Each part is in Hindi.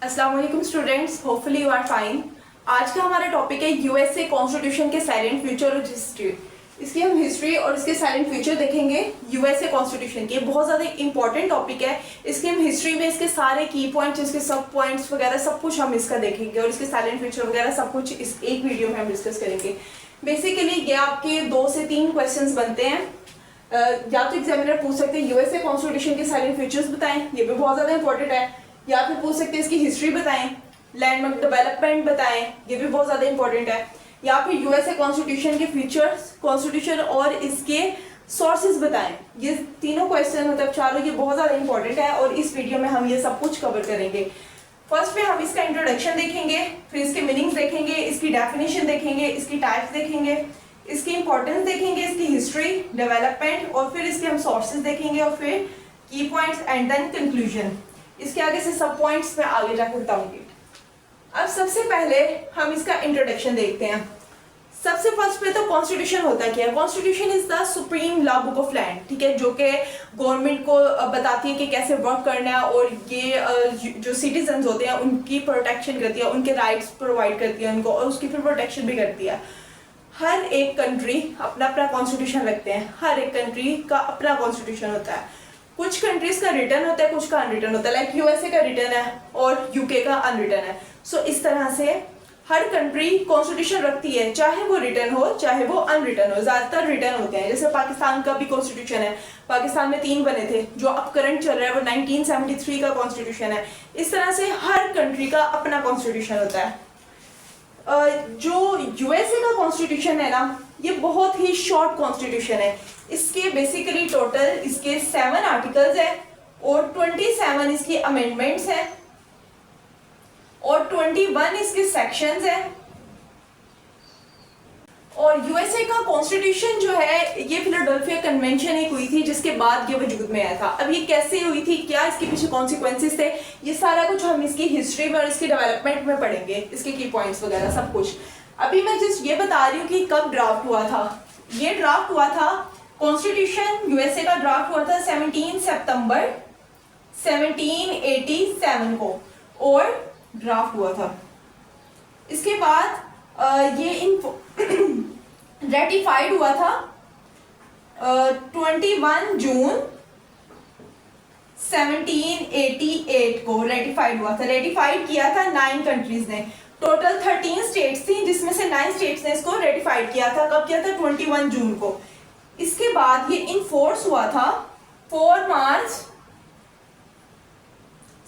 अस्सलाम वालेकुम students, hopefully you are fine. आज का हमारा टॉपिक है यूएसए कॉन्स्टिट्यूशन के साइलेंट फ्यूचर और हिस्ट्री। इसकी हम हिस्ट्री और इसके साइलेंट फ्यूचर देखेंगे यूएसए कॉन्स्टिट्यूशन के। बहुत ज़्यादा इंपॉर्टेंट टॉपिक है। इसके हम हिस्ट्री में इसके सारे की पॉइंट्स, इसके सब पॉइंट्स वगैरह सब कुछ हम इसका देखेंगे और इसके साइलेंट फ्यूचर वगैरह सब कुछ इस एक वीडियो में हम डिस्कस करेंगे। बेसिकली ये आपके 2 से 3 क्वेश्चन बनते हैं। या तो एग्जामिनर पूछ सकते हैं यूएसए कॉन्स्टिट्यूशन के साइलेंट फ्यूचर्स बताएं, ये भी बहुत ज़्यादा इंपॉर्टेंट है। या फिर पूछ सकते हैं इसकी हिस्ट्री बताएं, लैंडमार्क डेवलपमेंट बताएं, ये भी बहुत ज्यादा इंपॉर्टेंट है। या फिर यूएसए कॉन्स्टिट्यूशन के फीचर्स, कॉन्स्टिट्यूशन और इसके सोर्सेज बताएं। ये तीनों क्वेश्चन मतलब चारों ये बहुत ज्यादा इंपॉर्टेंट है और इस वीडियो में हम ये सब कुछ कवर करेंगे। फर्स्ट में हम इसका इंट्रोडक्शन देखेंगे, फिर इसके मीनिंग्स देखेंगे, इसकी डेफिनेशन देखेंगे, इसकी टाइप्स देखेंगे, इसकी इंपॉर्टेंस देखेंगे, इसकी हिस्ट्री, डेवलपमेंट और फिर इसके हम सोर्सेज देखेंगे और फिर की पॉइंट्स एंड देन कंक्लूजन। इसके आगे से सब पॉइंट्स मैं आगे जाकर बताऊंगी। अब सबसे पहले हम इसका इंट्रोडक्शन देखते हैं। सबसे फर्स्ट पे तो कॉन्स्टिट्यूशन होता क्या है। Constitution is the supreme law book of land, ठीक है, जो कि गवर्नमेंट को बताती है कि कैसे वर्क करना है और ये जो सिटीजन्स होते हैं उनकी प्रोटेक्शन करती है, उनके राइट्स प्रोवाइड करती है उनको और उसकी फिर प्रोटेक्शन भी करती है। हर एक कंट्री अपना अपना कॉन्स्टिट्यूशन रखते हैं, हर एक कंट्री का अपना कॉन्स्टिट्यूशन होता है। कुछ कंट्रीज का रिटर्न होता है, कुछ का अनरिटर्न होता है। लाइक यूएसए का रिटर्न है और यूके का अनरिटर्न है। सो इस तरह से हर कंट्री कॉन्स्टिट्यूशन रखती है, चाहे वो रिटर्न हो चाहे वो अनरिटर्न हो। ज्यादातर रिटर्न होते हैं। जैसे पाकिस्तान का भी कॉन्स्टिट्यूशन है, पाकिस्तान में 3 बने थे, जो अब करंट चल रहा है वो 1973 का कॉन्स्टिट्यूशन है। इस तरह से हर कंट्री का अपना कॉन्स्टिट्यूशन होता है। जो यूएसए का कॉन्स्टिट्यूशन है ना, ये बहुत ही शॉर्ट कॉन्स्टिट्यूशन है। इसके बेसिकली टोटल इसके 7 आर्टिकल्स है और 27 इसकी अमेंडमेंट्स है और 21 इसके सेक्शंस है। और यूएसए का कॉन्स्टिट्यूशन जो है ये फिलाडेल्फिया कन्वेंशन एक हुई थी जिसके बाद ये वजूद में आया था। अब ये कैसे हुई थी, क्या इसके पीछे कॉन्सिक्वेंसेस थे, ये सारा कुछ हम इसकी हिस्ट्री में और इसकी डेवलपमेंट में पढ़ेंगे, इसके की पॉइंट्स वगैरह सब कुछ। अभी मैं जस्ट ये बता रही हूँ कि कब ड्राफ्ट हुआ था। ये ड्राफ्ट हुआ था, कॉन्स्टिट्यूशन यूएसए का ड्राफ्ट हुआ था 17 सितंबर 1787 को और ड्राफ्ट हुआ था। इसके बाद ये रेटिफाइड हुआ था 21 जून 1788 को रेटिफाइड हुआ था। रेटिफाइड किया था 9 कंट्रीज ने। टोटल 13 स्टेट्स थी जिसमें से 9 स्टेट्स ने इसको रेटिफाइड किया था। कब किया था? 21 जून को। इसके बाद ये इनफोर्स हुआ था 4 मार्च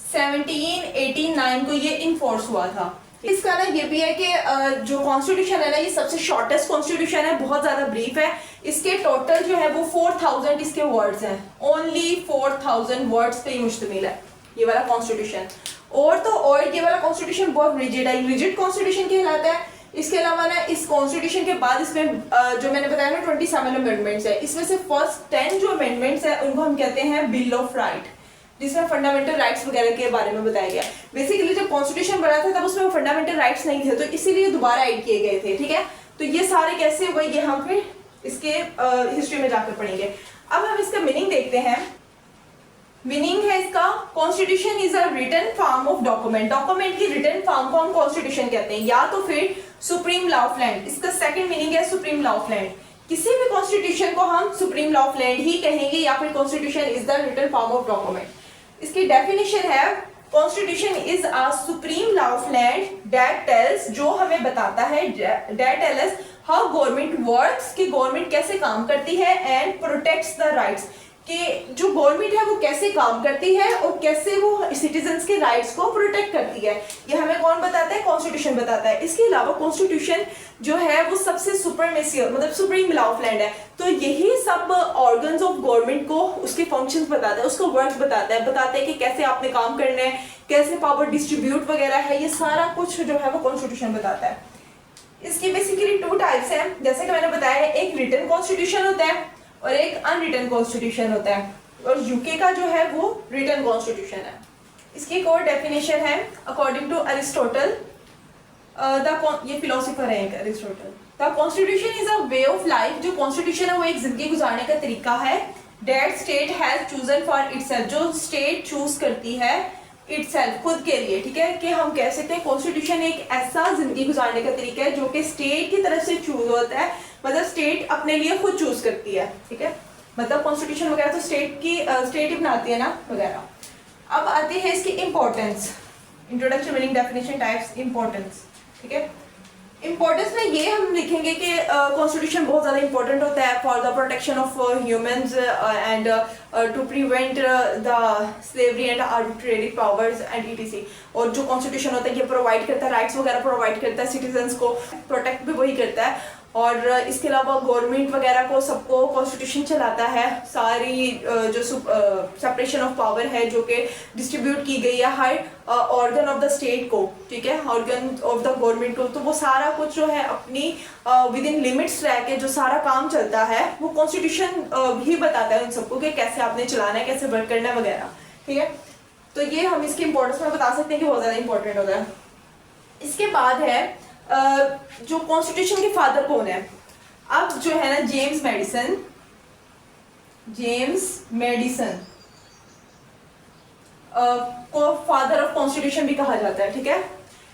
1789 को ये इनफोर्स हुआ था। इसका ना ये भी है कि जो कॉन्स्टिट्यूशन है ना, ये सबसे शॉर्टेस्ट कॉन्स्टिट्यूशन है, बहुत ज्यादा ब्रीफ है। इसके टोटल जो है वो 4000 इसके वर्ड्स हैं, ओनली 4000 वर्ड्स पे ही मुश्तमिल है ये वाला कॉन्स्टिट्यूशन। और ये वाला कॉन्स्टिट्यूशन बहुत रिजिड है, रिजिड कॉन्स्टिट्यूशन कहलाता है। इसके अलावा ना इस कॉन्स्टिट्यूशन के बाद इसमें जो मैंने बताया ना 27 अमेंडमेंट्स है। इसमें से फर्स्ट 10 जो अमेंडमेंट्स है उनको हम कहते हैं बिल ऑफ राइट, जिसमें फंडामेंटल राइट्स वगैरह के बारे में बताया गया। बेसिकली जब कॉन्स्टिट्यूशन बना था तब उसमें फंडामेंटल राइट्स नहीं थे, तो इसीलिए दोबारा ऐड किए गए थे, ठीक है। तो ये सारे कैसे हुए ये हम फिर इसके हिस्ट्री में जाकर पढ़ेंगे। अब हम इसका मीनिंग देखते हैं। मीनिंग है इसका, constitution is a written form of document. Document की रिटन फॉर्म को हम कॉन्स्टिट्यूशन कहते हैं, या तो फिर सुप्रीम लॉ ऑफ लैंड। इसका सेकंड मीनिंग है सुप्रीम लॉ ऑफ लैंड। किसी भी कॉन्स्टिट्यूशन को हम सुप्रीम लॉ ऑफ लैंड ही कहेंगे या फिर constitution is the written form of document. इसकी डेफिनेशन है, constitution is a supreme law of land that tells, जो हमें बताता है, that tells how government works, कि गवर्नमेंट कैसे काम करती है, एंड प्रोटेक्ट्स द राइट्स, कि जो गवर्नमेंट है वो कैसे काम करती है और कैसे वो सिटीजन्स के राइट्स को प्रोटेक्ट करती है। ये हमें कौन बताता है? कॉन्स्टिट्यूशन बताता है। इसके अलावा कॉन्स्टिट्यूशन जो है वो सबसे सुपरमेसियल मतलब सुप्रीम लॉ ऑफ लैंड है, तो यही सब ऑर्गन्स ऑफ गवर्नमेंट को उसके फंक्शंस बताता है, उसको वर्क बताता है कि कैसे आपने काम करना है, कैसे पावर डिस्ट्रीब्यूट वगैरह है, ये सारा कुछ जो है वो कॉन्स्टिट्यूशन बताता है। इसकी बेसिकली 2 टाइप्स हैं, जैसे कि मैंने बताया, एक रिटन कॉन्स्टिट्यूशन होता है और एक अनरिटन कॉन्स्टिट्यूशन होता है, और यूके का जो है वो रिटन कॉन्स्टिट्यूशन है। इसकी एक और डेफिनेशन है, अकॉर्डिंग टू अरिस्टोटल, ये फिलोसोफर है Aristotle, the constitution is a way of life. जो कॉन्स्टिट्यूशन है वो एक जिंदगी गुजारने का तरीका है। That state has chosen for itself, जो स्टेट चूज करती है इटसेल्फ, खुद के लिए, ठीक है, कि हम कह सकते हैं कॉन्स्टिट्यूशन एक ऐसा जिंदगी गुजारने का तरीका है जो कि स्टेट की तरफ से चूज होता है, मतलब स्टेट अपने लिए खुद चूज करती है, ठीक है, मतलब कॉन्स्टिट्यूशन वगैरह तो स्टेट ही बनाती है ना वगैरह। अब आती है इसकी importance, introduction meaning definition types importance, ठीक है। इंपॉर्टेंस में ये हम लिखेंगे कि कॉन्स्टिट्यूशन बहुत ज़्यादा इंपॉर्टेंट होता है for the protection of humans and to prevent the slavery and arbitrary powers and ETC. और जो कॉन्स्टिट्यूशन होता है ये प्रोवाइड करता है, राइट्स वगैरह प्रोवाइड करता है सिटीजन्स को, प्रोटेक्ट भी वही करता है। और इसके अलावा गवर्नमेंट वगैरह को सबको कॉन्स्टिट्यूशन चलाता है, सारी जो सेपरेशन ऑफ पावर है जो कि डिस्ट्रीब्यूट की गई है हर ऑर्गन ऑफ द स्टेट को, ठीक है, ऑर्गन ऑफ द गवर्नमेंट को, तो वो सारा कुछ जो है अपनी विद इन लिमिट्स रह के जो सारा काम चलता है वो कॉन्स्टिट्यूशन ही बताता है उन सबको कि कैसे आपने चलाना है, कैसे वर्क करना है वगैरह, ठीक है। तो ये हम इसकी इंपॉर्टेंस में बता सकते हैं कि बहुत ज़्यादा इंपॉर्टेंट होता है। इसके बाद है जो कॉन्स्टिट्यूशन के फादर कौन है। अब जो है ना जेम्स मेडिसन को फादर ऑफ कॉन्स्टिट्यूशन भी कहा जाता है, ठीक है।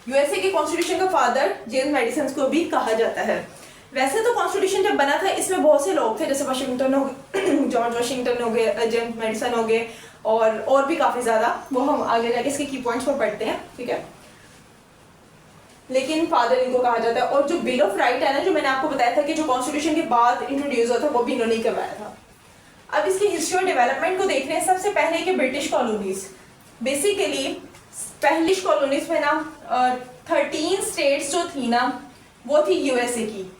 यूएसए के कॉन्स्टिट्यूशन का फादर जेम्स मेडिसन को भी कहा जाता है। वैसे तो कॉन्स्टिट्यूशन जब बना था इसमें बहुत से लोग थे, जैसे वाशिंगटन हो गए, जॉर्ज वाशिंगटन हो गए, जेम्स मेडिसन हो गए और भी काफी ज्यादा, वो हम आगे जाके इसके की पॉइंट्स पर पढ़ते हैं, ठीक है। लेकिन फादर इनको कहा जाता है। और जो बिल ऑफ राइट है ना, जो मैंने आपको बताया था कि जो कॉन्स्टिट्यूशन के बाद इंट्रोड्यूस हुआ था, वो भी इन्होंने करवाया था। अब इसकी हिस्ट्री और डेवलपमेंट को देख रहे हैं। सबसे पहले कि ब्रिटिश कॉलोनीज, बेसिकली पहली कॉलोनीज में ना 13 स्टेट्स जो थी ना वो थी यूएसए की,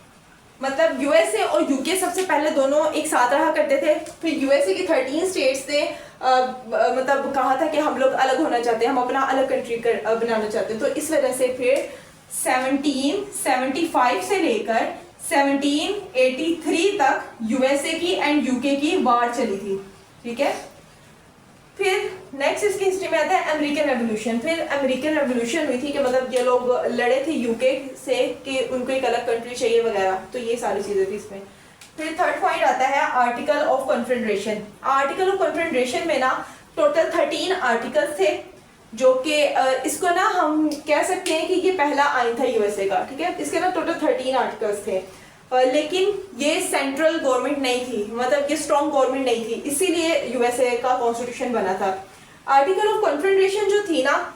मतलब यूएसए और यूके सबसे पहले दोनों एक साथ रहा करते थे। फिर यूएसए की 13 स्टेट्स ने मतलब कहा था कि हम लोग अलग होना चाहते हैं, हम अपना अलग कंट्री बनाना चाहते हैं। तो इस वजह से फिर 1775 से लेकर 1783 तक यूएसए की एंड यूके की वार चली थी, ठीक है। फिर नेक्स्ट इसकी हिस्ट्री में आता है अमेरिकन रेवोल्यूशन। फिर अमेरिकन रेवोल्यूशन हुई थी कि मतलब ये लोग लड़े थे यूके से कि उनको एक अलग कंट्री चाहिए वगैरह, तो ये सारी चीजें थी इसमें। फिर थर्ड पॉइंट आता है article of confederation. Article of confederation में ना टोटल 13 आर्टिकल्स थे, जो कि इसको ना हम कह सकते हैं कि ये पहला आइन था यूएसए का, ठीक है। इसके ना टोटल 13 आर्टिकल्स थे, लेकिन ये सेंट्रल गवर्नमेंट नहीं थी, मतलब ये स्ट्रॉन्ग गवर्नमेंट नहीं थी, इसीलिए यूएसए का कॉन्स्टिट्यूशन बना था। आर्टिकल ऑफ कॉन्फेडरेशन जो थी ना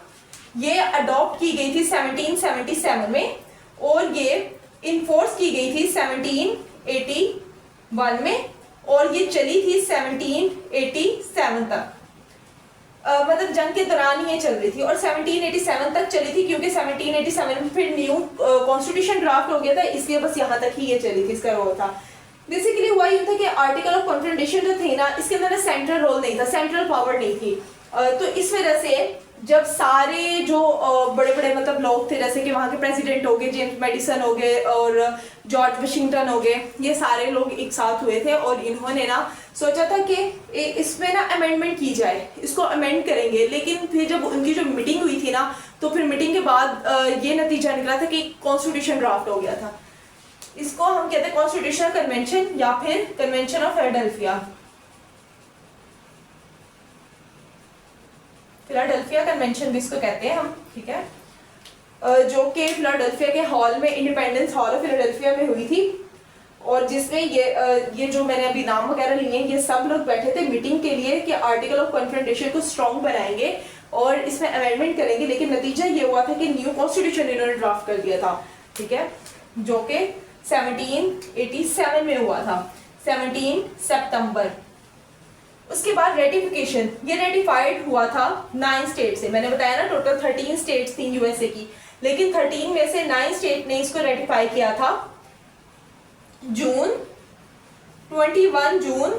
ये अडॉप्ट की गई थी 1777 में और ये इन्फोर्स की गई थी 1781 में और ये चली थी 1787 तक। मतलब जंग के दौरान ही ये चल रही थी और 1787 तक चली थी, क्योंकि 1787 में फिर न्यू कॉन्स्टिट्यूशन ड्राफ्ट हो गया था, इसलिए बस यहाँ तक ही ये चली थी, इसका रोल था। बेसिकली हुआ ये था कि आर्टिकल ऑफ कॉन्फेडरेशन जो थे ना इसके अंदर सेंट्रल रोल नहीं था, सेंट्रल पावर नहीं थी। तो इस वजह से जब सारे जो बड़े बड़े मतलब लोग थे, जैसे कि वहाँ के प्रेसिडेंट हो गए, जेम्स मेडिसन हो गए और जॉर्ज वाशिंगटन हो गए, ये सारे लोग एक साथ हुए थे और इन्होंने ना सोचा था कि इसमें ना अमेंडमेंट की जाए, इसको अमेंड करेंगे। लेकिन फिर जब उनकी जो मीटिंग हुई थी ना, तो फिर मीटिंग के बाद ये नतीजा निकला था कि कॉन्स्टिट्यूशन ड्राफ्ट हो गया था। इसको हम कहते हैं कॉन्स्टिट्यूशनल कन्वेंशन या फिर convention of Philadelphia. Philadelphia convention भी इसको कहते हैं हम, ठीक है, जो कि फिलाडेल्फिया के हॉल में, इंडिपेंडेंस हॉल ऑफ फिलाडेल्फिया में हुई थी। और जिसमें ये जो मैंने अभी नाम वगैरह लिए ये सब लोग बैठे थे मीटिंग के लिए कि आर्टिकल ऑफ कॉन्फेडरेशन को स्ट्रॉन्ग बनाएंगे और इसमें अमेंडमेंट करेंगे। लेकिन नतीजा ये हुआ था कि न्यू कॉन्स्टिट्यूशन इन्होंने ड्राफ्ट कर दिया था, ठीक है, जो कि 1787 में हुआ था, 17 सितंबर। उसके बाद रेटिफिकेशन, ये रेटिफाइड हुआ था 9 स्टेट से। मैंने बताया ना टोटल 13 स्टेट्स थी यूएसए की, लेकिन 13 में से 9 स्टेट ने इसको रेटिफाई किया था 21 जून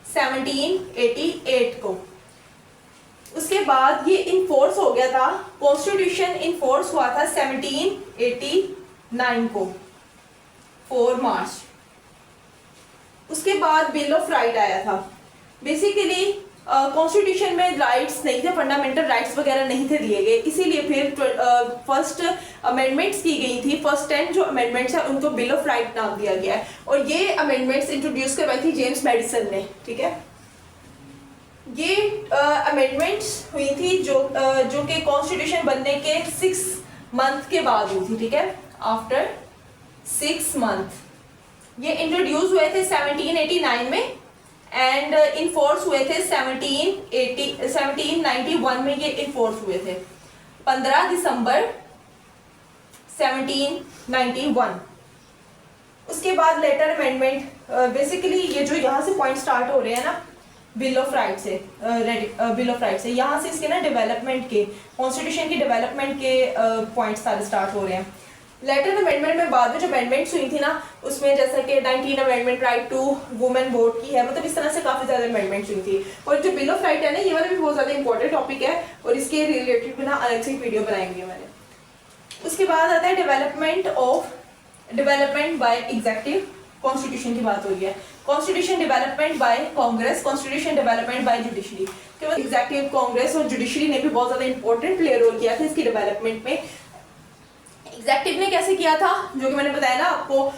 1788 को। उसके बाद ये इनफोर्स हो गया था, कॉन्स्टिट्यूशन इनफोर्स हुआ था 1789 को 4 मार्च। उसके बाद बिल ऑफ राइट आया था। बेसिकली कॉन्स्टिट्यूशन में राइट्स नहीं थे, फंडामेंटल राइट्स वगैरह नहीं थे दिए गए, इसीलिए फिर फर्स्ट अमेंडमेंट्स की गई थी। फर्स्ट 10 जो अमेंडमेंट्स है उनको बिल ऑफ राइट नाम दिया गया है और ये अमेंडमेंट्स इंट्रोड्यूस करवाई थी जेम्स मेडिसन ने, ठीक है। ये अमेंडमेंट्स हुई थी जो कि कॉन्स्टिट्यूशन बनने के 6 मंथ के बाद हुई थी, ठीक है, आफ्टर 6 मंथ। ये इंट्रोड्यूस हुए थे 1789 में एंड इनफोर्स हुए थे 1791 में। ये इनफोर्स हुए थे 15 दिसंबर 1791। उसके बाद लेटर अमेंडमेंट, बेसिकली ये जो यहाँ से पॉइंट स्टार्ट हो रहे हैं ना बिल ऑफ राइट से, बिल ऑफ राइट से, यहाँ से इसके ना डेवलपमेंट के, कॉन्स्टिट्यूशन की डेवलपमेंट के पॉइंट्स सारे स्टार्ट हो रहे हैं। लेटर अमेंडमेंट में बाद में जो अमेंडमेंट्स हुई थी ना, उसमें जैसे कि 19 amendment right to women vote की है, मतलब इस तरह से काफ़ी ज़्यादा अमेंडमेंट्स हुई थी। और जो बिल ऑफ राइट है ना, ये वाला भी बहुत ज़्यादा इंपॉर्टेंट टॉपिक है और इसके रिलेटेड भी ना अलग से वीडियो बनाएंगे मैंने। उसके बाद आता है डेवलपमेंट बाय एग्जीक्यूटिव। कॉन्स्टिट्यूशन की बात हो रही है, constitution development bye Congress, constitution development bye judiciary. केवल एग्जीक्यूटिव, कांग्रेस और जुडिशरी ने भी बहुत ज्यादा इंपॉर्टेंट प्ले रोल किया था इसकी डेवलपमेंट में। एग्जीक्यूटिव ने कैसे किया था, जो कि मैंने बताया ना आपको,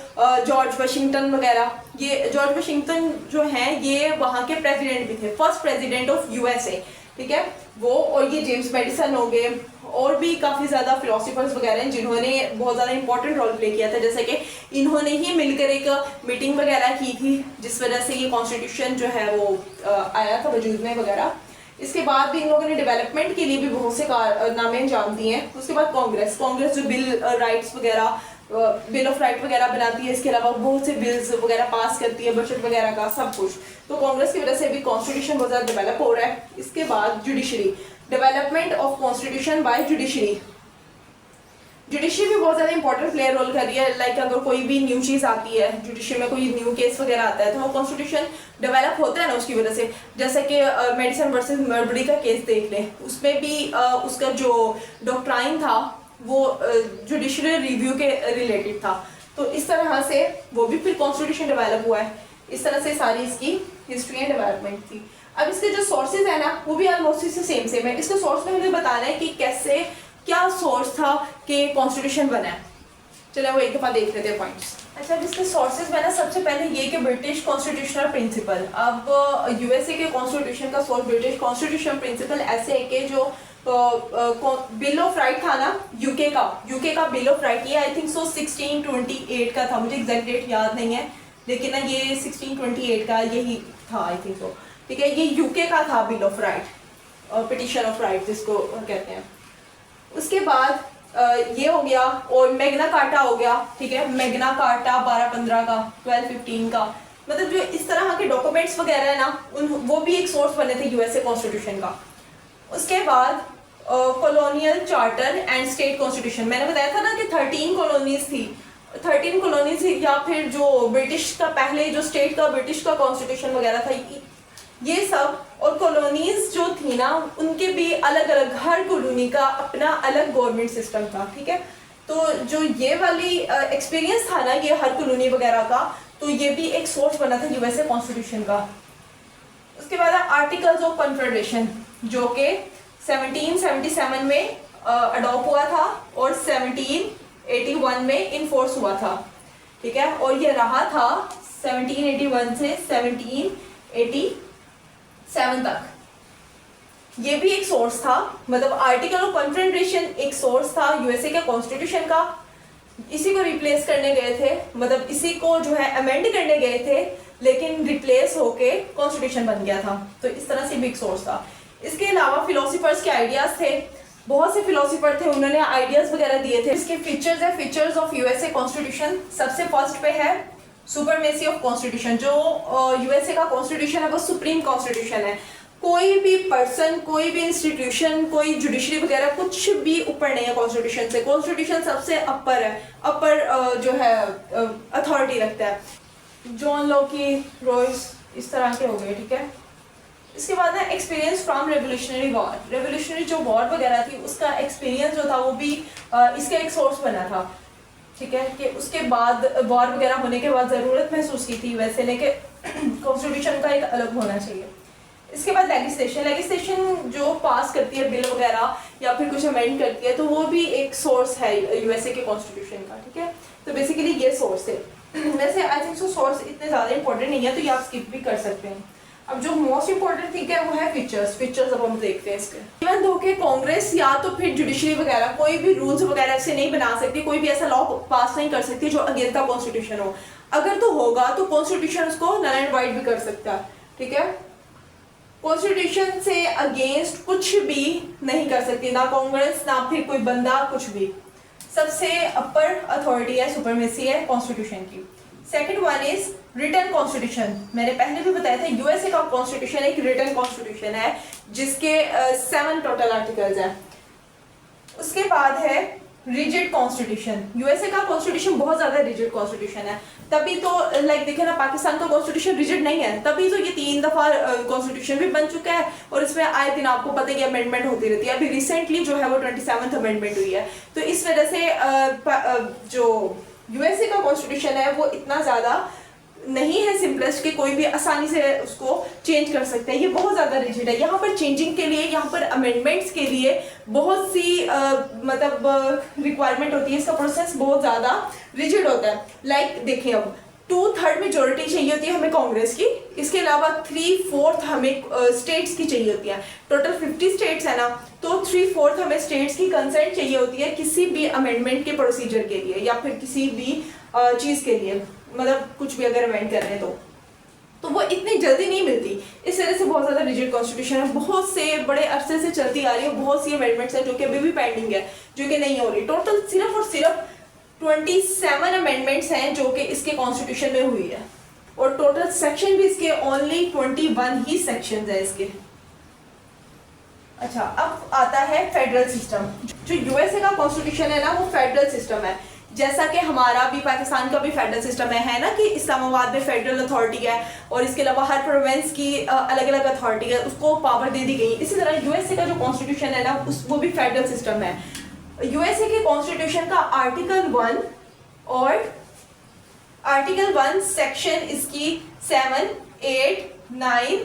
जॉर्ज वाशिंगटन वगैरह, ये जॉर्ज वाशिंगटन जो हैं ये वहाँ के प्रेसिडेंट भी थे, फर्स्ट प्रेसिडेंट ऑफ यूएसए, ठीक है वो। और ये जेम्स मेडिसन हो गए और भी काफ़ी ज़्यादा फिलोसफर्स वगैरह हैं जिन्होंने बहुत ज़्यादा इंपॉर्टेंट रोल प्ले किया था। जैसे कि इन्होंने ही मिलकर एक मीटिंग वगैरह की थी जिस वजह से ये कॉन्स्टिट्यूशन जो है वो आया था वजूद में वगैरह। इसके बाद भी इन लोगों ने डेवलपमेंट के लिए भी बहुत से कारनामे अंजाम दिए हैं। उसके बाद कांग्रेस जो बिल राइट्स वगैरह, बिल ऑफ राइट वगैरह बनाती है, इसके अलावा बहुत से बिल्स वगैरह पास करती है, बजट वगैरह का सब कुछ। तो कांग्रेस की वजह से भी कॉन्स्टिट्यूशन बहुत ज़्यादा डेवलप हो रहा है। इसके बाद judiciary, development of constitution bye judiciary. Judiciary भी बहुत ज़्यादा इंपॉर्टेंट प्ले रोल कर रही है। लाइक अगर कोई भी न्यू चीज़ आती है, जुडिशरी में कोई न्यू केस वगैरह आता है, तो वो कॉन्स्टिट्यूशन डेवलप होता है ना उसकी वजह से। जैसे कि मेडिसन वर्सेस मर्बरी का केस देख लें, उसमें भी उसका जो डॉक्ट्राइन था वो जुडिशरी रिव्यू के रिलेटेड था। तो इस तरह से वो भी फिर कॉन्स्टिट्यूशन डेवलप हुआ है। इस तरह से सारी इसकी हिस्ट्री एंड डेवलपमेंट थी। अब इसके जो सोर्सेज है ना वो भी ऑलमोस्ट इससे सेम है। इसके सोर्स में मुझे बताना है कि कैसे, क्या सोर्स था कि कॉन्स्टिट्यूशन बना है। चलो वो एक दफ़ा देख लेते हैं पॉइंट्स। अच्छा, इसके सोर्सेज में ना सबसे पहले ये कि ब्रिटिश कॉन्स्टिट्यूशनल प्रिंसिपल। अब यूएसए के कॉन्स्टिट्यूशन का सोर्स ब्रिटिश कॉन्स्टिट्यूशन प्रिंसिपल ऐसे है कि जो बिल ऑफ राइट था ना यूके का बिल ऑफ राइट, ये आई थिंक सो 1628 का था, मुझे एग्जैक्ट डेट याद नहीं है लेकिन ना ये 1628 का यही था आई थिंक सो, ठीक है। ये यूके का था bill of right, petition of right जिसको कहते हैं। उसके बाद ये हो गया, और मैग्ना कार्टा हो गया, ठीक है। मैग्ना कार्टा 1215 का, 1215 का, मतलब जो इस तरह के डॉक्यूमेंट्स वगैरह है ना वो भी एक सोर्स बने थे यूएसए कॉन्स्टिट्यूशन का। उसके बाद colonial charter and state constitution, मैंने बताया था ना कि 13 कॉलोनीज थी, 13 कॉलोनीज या फिर जो ब्रिटिश का पहले जो स्टेट का ब्रिटिश का कॉन्स्टिट्यूशन वगैरह था ये सब। और कॉलोनीज जो थी ना उनके भी अलग अलग, हर कॉलोनी का अपना अलग गवर्नमेंट सिस्टम था, ठीक है। तो जो ये वाली एक्सपीरियंस था ना ये हर कॉलोनी वगैरह का, तो ये भी एक सोर्स बना था यूएसए कॉन्स्टिट्यूशन का। उसके बाद आर्टिकल्स ऑफ कन्फेडरेशन जो कि 1777 में अडॉप्ट हुआ था और 1781 में इनफोर्स हुआ था, ठीक है। और ये रहा था 1781 से 1787 तक। ये भी एक सोर्स था, मतलब आर्टिकल ऑफ कन्फेडरेशन एक सोर्स था यूएसए के कॉन्स्टिट्यूशन का। इसी को रिप्लेस करने गए थे, मतलब इसी को जो है अमेंड करने गए थे लेकिन रिप्लेस होके कॉन्स्टिट्यूशन बन गया था। तो इस तरह से भी एक सोर्स था। इसके अलावा फिलोसफर्स के आइडियाज थे, बहुत से फिलोसफर थे, उन्होंने आइडियाज वगैरह दिए थे। इसके फीचर्स है, फीचर्स ऑफ यूएसए कॉन्स्टिट्यूशन। सबसे फर्स्ट पे है सुपरमेसी ऑफ कॉन्स्टिट्यूशन। जो यूएसए का कॉन्स्टिट्यूशन है वो सुप्रीम कॉन्स्टिट्यूशन है। कोई भी पर्सन, कोई भी इंस्टीट्यूशन, कोई जुडिशरी वगैरह कुछ भी ऊपर नहीं है कॉन्स्टिट्यूशन से। कॉन्स्टिट्यूशन सबसे अपर है, अपर जो है अथॉरिटी रखता है। जॉन लॉकी, रॉयस, इस तरह के हो गए, ठीक है। इसके बाद है experience from revolutionary war. Revolutionary जो वॉर वगैरह थी उसका एक्सपीरियंस जो था वो भी इसका एक सोर्स बना था, ठीक है। कि उसके बाद वॉर वगैरह होने के बाद ज़रूरत महसूस की थी वैसे ने कि कॉन्स्टिट्यूशन का एक अलग होना चाहिए। इसके बाद लेजिस्लेशन जो पास करती है बिल वगैरह या फिर कुछ अमेंड करती है, तो वो भी एक सोर्स है यूएसए के कॉन्स्टिट्यूशन का, ठीक है। तो बेसिकली ये सोर्स है। वैसे आई थिंक सो सोर्स इतने ज़्यादा इंपॉर्टेंट नहीं है तो ये आप स्किप भी कर सकते हैं। अब जो मोस्ट इंपॉर्टेंट थिंग है वो है फीचर्स अब हम देखते हैं इसके। इवन दो के कांग्रेस या तो फिर जुडिशरी वगैरह कोई भी रूल्स वगैरह से नहीं बना सकती, कोई भी ऐसा लॉ पास नहीं कर सकती जो अगेंस्ट द कॉन्स्टिट्यूशन हो। अगर तो होगा तो कॉन्स्टिट्यूशन उसको नल एंड वाइड भी कर सकता है, ठीक है। कॉन्स्टिट्यूशन से अगेंस्ट कुछ भी नहीं कर सकती, ना कांग्रेस ना फिर कोई बंदा, कुछ भी। सबसे अपर अथॉरिटी है, सुपरमेसी है कॉन्स्टिट्यूशन की। Second one is written constitution. मैंने पहले भी बताया था यूएसए का कॉन्स्टिट्यूशन एक रिटन कॉन्स्टिट्यूशन है जिसके 7 टोटल आर्टिकल्स हैं। उसके बाद है रिजिड कॉन्स्टिट्यूशन। यूएसए का कॉन्स्टिट्यूशन बहुत ज्यादा रिजिड कॉन्स्टिट्यूशन है, तभी तो लाइक देखे ना पाकिस्तान का कॉन्स्टिट्यूशन रिजिड नहीं है, तभी तो ये 3 दफा कॉन्स्टिट्यूशन भी बन चुका है और इसमें आए दिन आपको पता है अमेंडमेंट होती रहती है। अभी रिसेंटली जो है वो 27th अमेंडमेंट हुई है। तो इस वजह से जो यूएसए का कॉन्स्टिट्यूशन है वो इतना ज्यादा नहीं है सिंपलेस्ट कि कोई भी आसानी से उसको चेंज कर सकता है, ये बहुत ज्यादा रिजिड है। यहाँ पर चेंजिंग के लिए, यहाँ पर अमेंडमेंट्स के लिए बहुत सी मतलब रिक्वायरमेंट होती है, इसका प्रोसेस बहुत ज्यादा रिजिड होता है। लाइक देखिए अब 2/3 मेजोरिटी चाहिए होती है हमें कांग्रेस की, इसके अलावा 3/4 हमें स्टेट्स की चाहिए होती है। टोटल 50 स्टेट्स है ना, तो 3/4 हमें स्टेट्स की कंसेंट चाहिए होती है किसी भी अमेंडमेंट के प्रोसीजर के लिए या फिर किसी भी चीज के लिए, मतलब कुछ भी अगर अमेंड कर रहे हैं तो वो इतनी जल्दी नहीं मिलती। इस तरह से बहुत ज्यादा रिजिड कॉन्स्टिट्यूशन है, बहुत से बड़े अरसे से चलती आ रही है, बहुत सी अमेंडमेंट्स हैं जो कि अभी भी पेंडिंग है, जो कि नहीं हो रही। टोटल सिर्फ और सिर्फ 27 अमेंडमेंट्स हैं जो कि इसके कॉन्स्टिट्यूशन में हुई है और टोटल सेक्शन भी इसके ओनली 21 ही सेक्शंस है इसके। अच्छा, अब आता है फेडरल सिस्टम। जो यूएसए का कॉन्स्टिट्यूशन है ना वो फेडरल सिस्टम है, जैसा कि हमारा भी पाकिस्तान का भी फेडरल सिस्टम है ना, कि इस्लामाबाद में फेडरल अथॉरिटी है और इसके अलावा हर प्रोविंस की अलग अलग अथॉरिटी है, उसको पावर दे दी गई। इसी तरह यूएसए का जो कॉन्स्टिट्यूशन है ना वो भी फेडरल सिस्टम है। यूएसए के कॉन्स्टिट्यूशन का आर्टिकल 1 और आर्टिकल 1 सेक्शन इसकी 7, 8, 9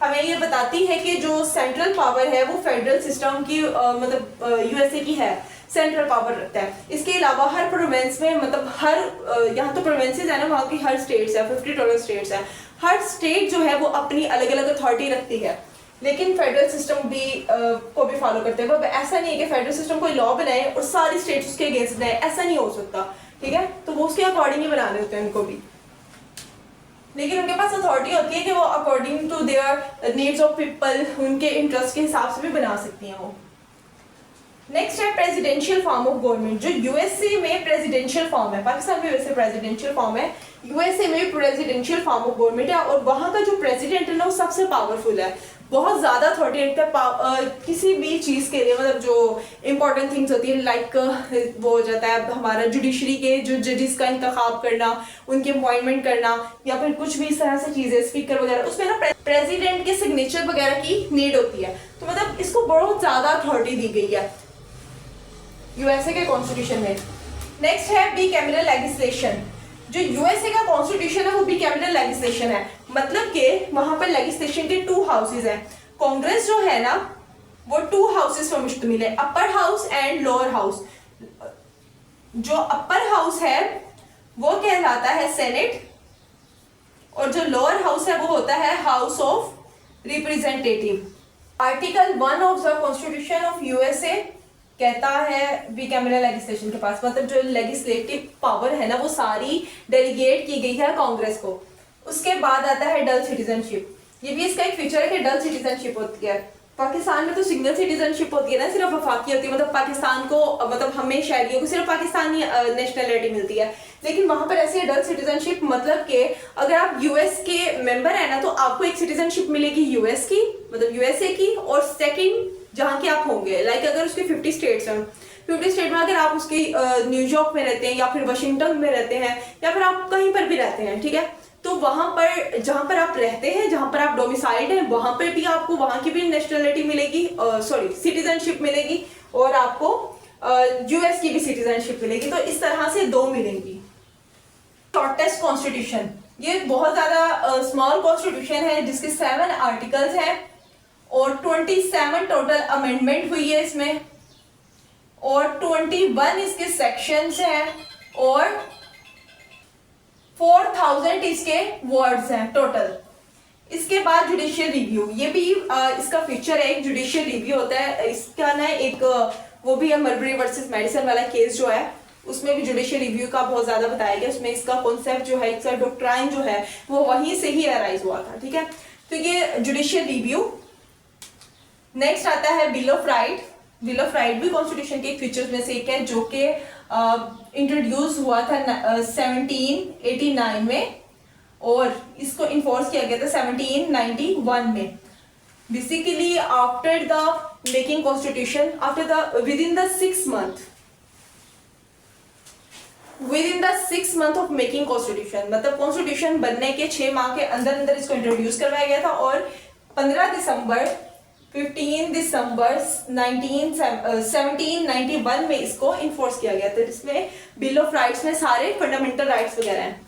हमें ये बताती है कि जो सेंट्रल पावर है वो फेडरल सिस्टम की मतलब यूएसए की है, सेंट्रल पावर रखता है। इसके अलावा हर प्रोविंस में, मतलब हर यहाँ तो प्रोविंसेस है ना, वहाँ की हर स्टेट्स है, 50 टोटल स्टेट्स है, हर स्टेट जो है वो अपनी अलग अलग अथॉरिटी रखती है, लेकिन फेडरल सिस्टम भी को भी फॉलो करते हैं। ऐसा नहीं है कि फेडरल सिस्टम कोई लॉ बनाए और सारी स्टेट्स उसके अगेंस्ट बनाए, ऐसा नहीं हो सकता, ठीक है। तो वो उसके अकॉर्डिंग ही बनाने होते हैं उनको भी, लेकिन उनके पास अथॉरिटी होती है कि वो according to their needs of people, उनके इंटरेस्ट के हिसाब से भी बना सकती हैं वो। नेक्स्ट है प्रेसिडेंशियल फॉर्म ऑफ गवर्नमेंट। जो यूएसए में प्रेसिडेंशियल फॉर्म है, पाकिस्तान में वैसे प्रेसिडेंशियल फॉर्म है, यूएसए में प्रेसिडेंशियल फॉर्म ऑफ गवर्नमेंट है और वहाँ का जो प्रेसिडेंट है ना वो सबसे पावरफुल है, बहुत ज्यादा अथॉरिटी रखता है किसी भी चीज के लिए, मतलब जो इंपॉर्टेंट थिंग्स होती है लाइक वो हो जाता है हमारा जुडिशरी के जो जजेस का इंतखाब करना, उनके अपॉइंटमेंट करना या फिर कुछ भी इस तरह से चीजें, स्पीकर वगैरह, उसमें ना प्रेसिडेंट के सिग्नेचर वगैरह की नीड होती है। तो मतलब इसको बहुत ज्यादा अथॉरिटी दी गई है यूएसए के कॉन्स्टिट्यूशन में। नेक्स्ट है बिकैमरल लेजिस्लेशन। जो यूएसए का कॉन्स्टिट्यूशन है वो बिकैमरल लेजिस्लेशन है, मतलब कि वहां पर लेजिस्लेशन के 2 हाउसेज हैं। कांग्रेस जो है ना वो 2 हाउसेज पर मुश्तमिल है, upper house and lower house. जो अपर हाउस है वो कहलाता है सेनेट और जो लोअर हाउस है वो होता है house of representative. Article 1 of the constitution of USA कहता है बिकैमरल लेजिस्लेशन के पास, मतलब जो लेजिस्लेटिव पावर है ना वो सारी डेलीगेट की गई है कांग्रेस को। उसके बाद आता है डल सिटीजनशिप। ये भी इसका एक फीचर है कि डल सिटीजनशिप होती है। पाकिस्तान में तो सिंगल सिटीजनशिप होती है ना, सिर्फ वफाकी होती है, मतलब पाकिस्तान को, मतलब हमें शहरियों को सिर्फ पाकिस्तानी नेशनलिटी मिलती है, लेकिन वहां पर ऐसी है डल सिटीजनशिप, मतलब कि अगर आप यूएस के मेंबर है ना तो आपको एक सिटीजनशिप मिलेगी यूएस की, मतलब यूएसए की, और सेकंड जहाँ के आप होंगे, लाइक अगर उसके 50 स्टेट्स हैं, 50 स्टेट में अगर आप उसके न्यूयॉर्क में रहते हैं या फिर वाशिंगटन में रहते हैं या फिर आप कहीं पर भी रहते हैं, ठीक है, तो वहां पर जहां पर आप रहते हैं, जहां पर आप डोमिसाइल्ड हैं, वहां पर भी आपको वहां की भी नेशनलिटी मिलेगी, सॉरी सिटीजनशिप मिलेगी, और आपको यूएस की भी सिटीजनशिप मिलेगी। तो इस तरह से 2 मिलेंगी। शॉर्टेस्ट कॉन्स्टिट्यूशन, ये बहुत ज्यादा स्मॉल कॉन्स्टिट्यूशन है जिसके 7 आर्टिकल्स हैं और 27 टोटल अमेंडमेंट हुई है इसमें, और 21 इसके सेक्शंस हैं और 4000 इसके वर्ड्स हैं टोटल। इसके बाद जुडिशियल रिव्यू, ये भी इसका फीचर है, एक जुडिशियल रिव्यू होता है इसका ना, एक वो भी है मलबरी वर्सेस मेडिसन वाला केस जो है, उसमें भी जुडिशियल रिव्यू का बहुत ज्यादा बताया गया। उसमें इसका कॉन्सेप्ट जो है, इसका डॉक्ट्राइन जो है वो वहीं से ही अराइज हुआ था, ठीक है। तो ये जुडिशियल रिव्यू। नेक्स्ट आता है bill of right. Bill of right भी कॉन्स्टिट्यूशन के फीचर्स में से एक है, जो कि इंट्रोड्यूस हुआ था 1789 में और इसको इन्फोर्स किया गया था 1791 में। Basically after the making constitution, after the with in the 6 month of making constitution, मतलब कॉन्स्टिट्यूशन बनने के 6 माह के अंदर अंदर इसको इंट्रोड्यूस करवाया गया था और 15 दिसंबर 1791 में इसको इन्फोर्स किया गया था, जिसमें बिल ऑफ राइट्स में सारे फंडामेंटल राइट्स वगैरह हैं।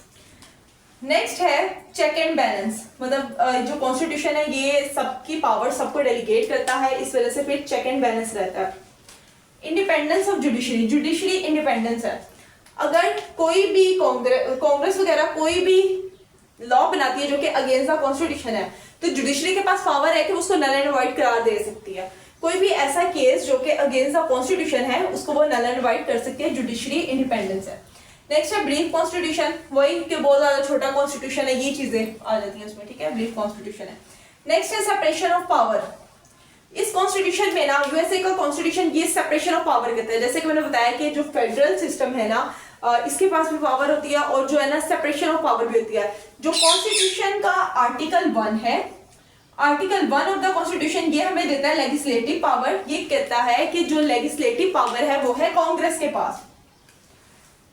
नेक्स्ट है चेक एंड बैलेंस, मतलब जो कॉन्स्टिट्यूशन है ये सबकी पावर सबको डेलीगेट करता है, इस वजह से फिर चेक एंड बैलेंस रहता है। Independence of judiciary, judiciary independence है। अगर कोई भी कांग्रेस वगैरह कोई भी लॉ बनाती है जो कि अगेंस्ट द कॉन्स्टिट्यूशन है, तो जुडिशरी के पास पावर है कि उसको नल एंड वाइड करार दे सकती है। कोई भी ऐसा केस जो कि अगेंस्ट द कॉन्स्टिट्यूशन है उसको वो नल एंड वाइड कर सकती है, जुडिशरी इंडिपेंडेंस है। नेक्स्ट है ब्रीफ कॉन्स्टिट्यूशन, वही कि बहुत ज्यादा छोटा कॉन्स्टिट्यूशन है, ये चीजें आ जाती हैं उसमें, ठीक है, ब्रीफ कॉन्स्टिट्यूशन है। नेक्स्ट है सेपरेशन ऑफ पावर। इस कॉन्स्टिट्यूशन में ना, यूएसए का कॉन्स्टिट्यूशन ये सेपरेशन ऑफ पावर कहता है। जैसे कि मैंने बताया कि जो फेडरल सिस्टम है ना, इसके पास भी पावर होती है और जो है ना सेपरेशन ऑफ पावर भी होती है। जो कॉन्स्टिट्यूशन का आर्टिकल 1 है, आर्टिकल 1 ऑफ द कॉन्स्टिट्यूशन ये हमें देता है लेजिस्लेटिव पावर। ये कहता है कि जो लेजिस्लेटिव पावर है वो है कांग्रेस के पास,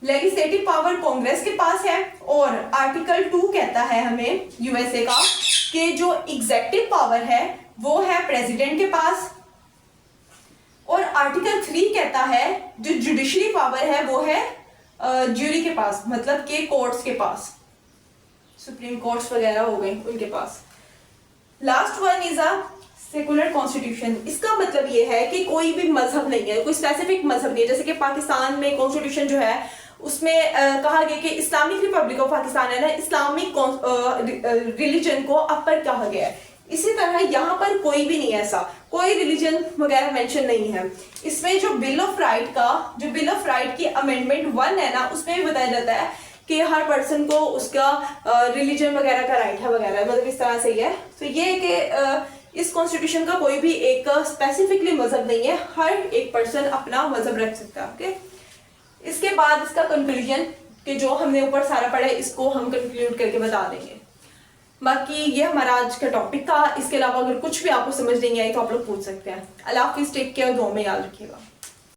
लेजिस्लेटिव पावर कांग्रेस के पास है। और आर्टिकल 2 कहता है हमें यूएसए का कि जो एग्जेक्टिव पावर है वो है प्रेसिडेंट के पास। और आर्टिकल 3 कहता है जो जुडिशरी पावर है वो है ज्यूरी के पास, मतलब के कोर्ट्स के पास, सुप्रीम कोर्ट्स वगैरह हो गए उनके पास। Last one is a secular constitution. इसका मतलब ये है कि कोई भी मजहब नहीं है, कोई स्पेसिफिक मजहब नहीं है। जैसे कि पाकिस्तान में कॉन्स्टिट्यूशन जो है उसमें कहा गया कि इस्लामिक रिपब्लिक ऑफ पाकिस्तान है ना, इस्लामिक रिलीजन को अपर कहा गया है। इसी तरह यहाँ पर कोई भी नहीं है ऐसा, कोई रिलीजन वगैरह मेंशन नहीं है। इसमें जो बिल ऑफ राइट की अमेंडमेंट 1 है ना, उसमें भी बताया जाता है कि हर पर्सन को उसका रिलीजन वगैरह का राइट है वगैरह, मतलब इस तरह से ही है। तो ये है कि इस कॉन्स्टिट्यूशन का कोई भी एक स्पेसिफिकली मजहब नहीं है, हर एक पर्सन अपना मजहब रख सकता है। ओके, इसके बाद इसका कंक्लूजन कि जो हमने ऊपर सारा पढ़ा है इसको हम कंक्लूड करके बता देंगे। बाकी ये हमारा आज का टॉपिक था। इसके अलावा अगर कुछ भी आपको समझ नहीं आई तो आप लोग पूछ सकते हैं। अल्लाह हाफिज़, टेक केयर, दुआ में याद रखिएगा।